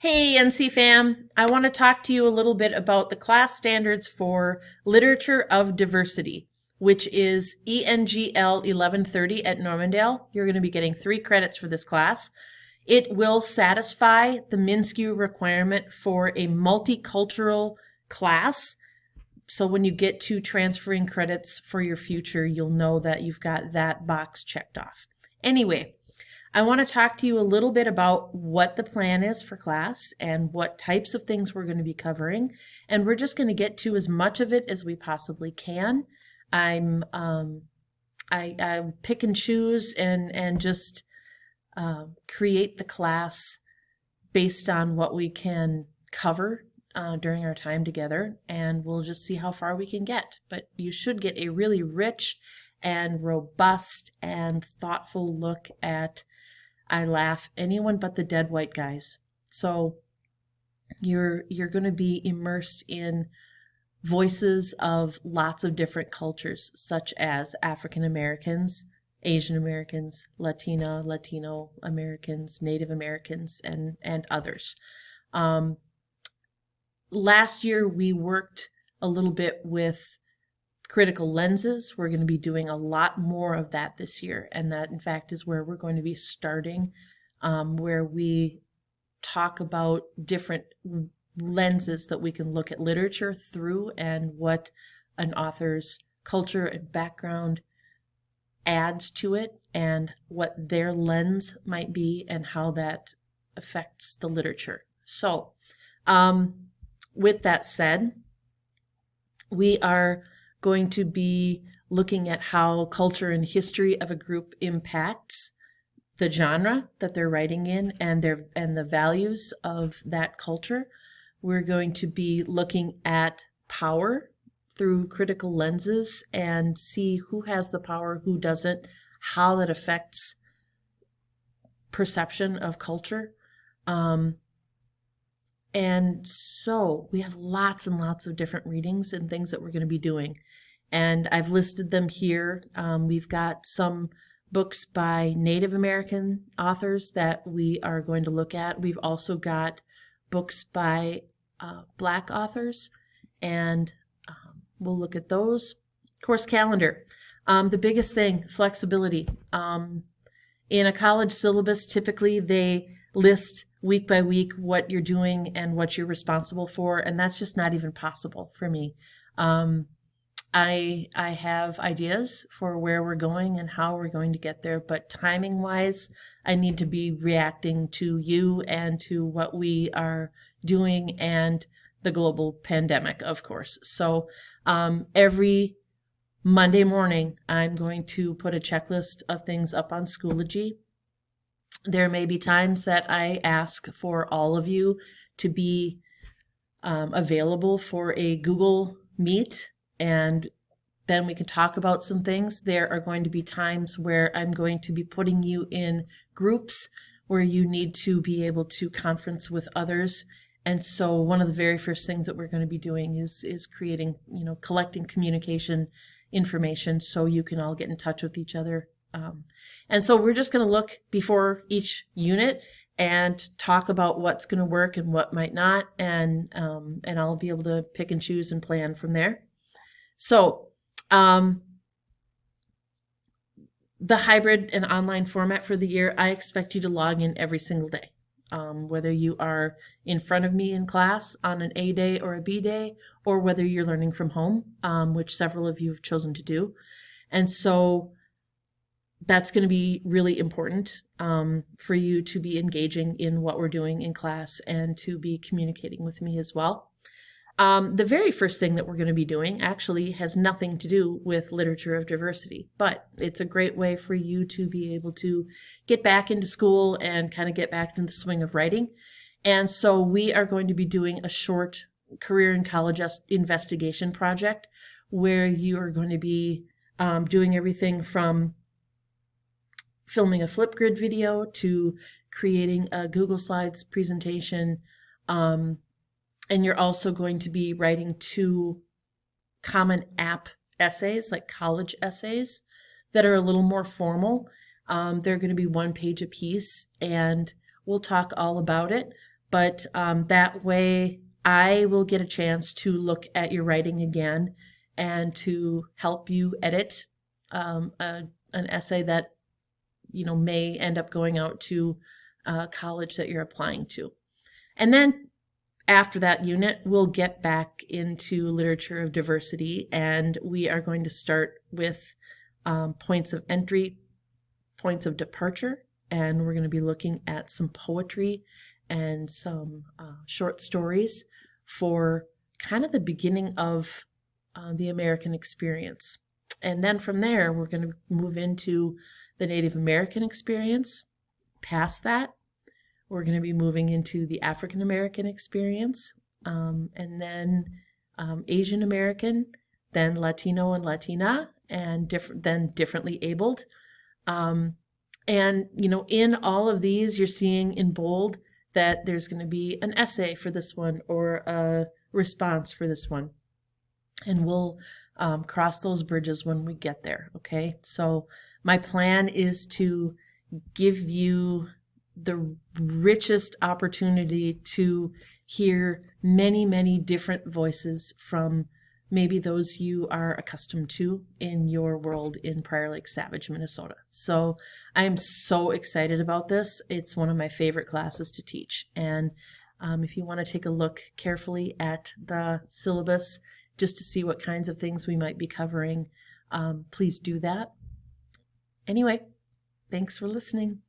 Hey, NC fam. I want to talk to you a little bit about the class standards for Literature of Diversity, which is ENGL 1130 at Normandale. You're going to be getting 3 credits for this class. It will satisfy the MNSCU requirement for a multicultural class. So when you get to transferring credits for your future, you'll know that you've got that box checked off. Anyway, I want to talk to you a little bit about what the plan is for class and what types of things we're going to be covering. And we're just going to get to as much of it as we possibly can. I pick and choose and just create the class based on what we can cover during our time together, and we'll just see how far we can get. But you should get a really rich and robust and thoughtful look at, I laugh, anyone but the dead white guys. So you're going to be immersed in voices of lots of different cultures, such as African Americans, Asian Americans, Latino Americans, Native Americans, and others. Last year we worked a little bit with critical lenses. We're going to be doing a lot more of that this year, and that in fact is where we're going to be starting, where we talk about different lenses that we can look at literature through and what an author's culture and background adds to it and what their lens might be and how that affects the literature. So with that said, we are going to be looking at how culture and history of a group impacts the genre that they're writing in and the values of that culture. We're going to be looking at power through critical lenses and see who has the power, who doesn't, how that affects perception of culture. And so we have lots and lots of different readings and things that we're going to be doing. And I've listed them here. We've got some books by Native American authors that we are going to look at. We've also got books by Black authors, and we'll look at those. Course calendar. The biggest thing, flexibility. In a college syllabus, typically they list week by week what you're doing and what you're responsible for, and that's just not even possible for me. I have ideas for where we're going and how we're going to get there, but timing wise, I need to be reacting to you and to what we are doing and the global pandemic, of course. So every Monday morning, I'm going to put a checklist of things up on Schoology. There may be times that I ask for all of you to be available for a Google Meet, and then we can talk about some things. There are going to be times where I'm going to be putting you in groups where you need to be able to conference with others. And so one of the very first things that we're going to be doing is creating, collecting communication information so you can all get in touch with each other. And so we're just going to look before each unit and talk about what's going to work and what might not, and I'll be able to pick and choose and plan from there. So the hybrid and online format for the year, I expect you to log in every single day. Whether you are in front of me in class on an A day or a B day, or whether you're learning from home, which several of you have chosen to do. And so that's going to be really important for you to be engaging in what we're doing in class and to be communicating with me as well. The very first thing that we're going to be doing actually has nothing to do with literature of diversity, but it's a great way for you to be able to get back into school and kind of get back into the swing of writing. And so we are going to be doing a short career and college investigation project where you are going to be doing everything from filming a Flipgrid video to creating a Google Slides presentation, and you're also going to be writing 2 Common App essays, like college essays, that are a little more formal. They're going to be 1 page apiece, and we'll talk all about it. but that way I will get a chance to look at your writing again and to help you edit an essay that may end up going out to college that you're applying to. And then after that unit, we'll get back into literature of diversity, and we are going to start with points of entry, points of departure, and we're going to be looking at some poetry and some short stories for kind of the beginning of the American experience. And then from there, we're going to move into the Native American experience. Past that, we're going to be moving into the African American experience, and then Asian American, then Latino and Latina, and then differently abled. And in all of these, you're seeing in bold that there's going to be an essay for this one or a response for this one. And we'll cross those bridges when we get there, okay? So my plan is to give you the richest opportunity to hear many, many different voices from maybe those you are accustomed to in your world in Prior Lake Savage, Minnesota. So I am so excited about this. It's one of my favorite classes to teach. And if you want to take a look carefully at the syllabus just to see what kinds of things we might be covering, please do that. Anyway, thanks for listening.